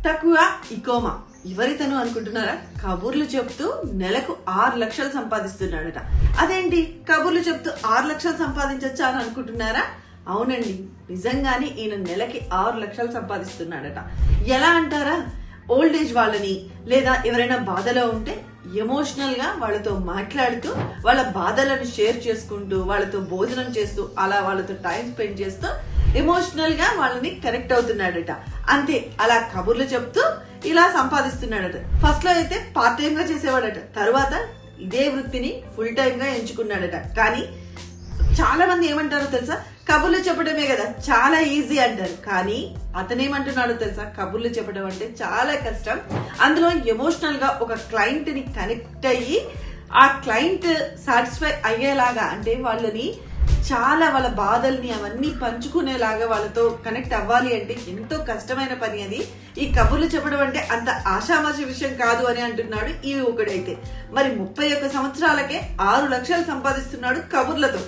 టకువా ఇకోమా ఎవరితను అనుకుంటున్నారా? కబుర్లు చెప్తూ నెలకు 6 లక్షలు సంపాదిస్తున్నాడట. అదేంటి కబుర్లు చెప్తూ 6 లక్షలు సంపాదించొచ్చా అని అనుకుంటున్నారా? అవునండి, నిజంగానే ఈయన నెలకి 6 లక్షలు సంపాదిస్తున్నాడట. ఎలా అంటారా? ఓల్డ్ ఏజ్ వాళ్ళని లేదా ఎవరైనా బాధలో ఉంటే ఎమోషనల్ గా వాళ్ళతో మాట్లాడుతూ వాళ్ళ బాధలను షేర్ చేసుకుంటూ వాళ్ళతో భోజనం చేస్తూ అలా వాళ్ళతో టైం స్పెండ్ చేస్తూ ఎమోషనల్ గా వాళ్ళని కనెక్ట్ అవుతున్నాడట. అంతే, అలా కబుర్లు చెప్తూ ఇలా సంపాదిస్తున్నాడట. ఫస్ట్ లో అయితే పార్ట్ టైం గా చేసేవాడట, తరువాత ఇదే వృత్తిని ఫుల్ టైం గా ఎంచుకున్నాడట. కానీ చాలా మంది ఏమంటారో తెలుసా? కబుర్లు చెప్పడమే కదా, చాలా ఈజీ అంటారు. కానీ అతనేమంటున్నాడో తెలుసా? కబుర్లు చెప్పడం అంటే చాలా కష్టం. అందులో ఎమోషనల్ గా ఒక క్లయింట్ ని కనెక్ట్ అయ్యి ఆ క్లయింట్ సాటిస్ఫై అయ్యేలాగా, అంటే వాళ్ళని చాలా వాళ్ళ బాధల్ని అవన్నీ పంచుకునేలాగా వాళ్ళతో కనెక్ట్ అవ్వాలి అంటే ఎంతో కష్టమైన పని అది. ఈ కబుర్లు చెప్పడం అంటే అంత ఆషామాషి విషయం కాదు అని అంటున్నాడు ఈ యువకుడైతే. మరి 31 సంవత్సరాలకే 6 లక్షలు సంపాదిస్తున్నాడు కబుర్లతో.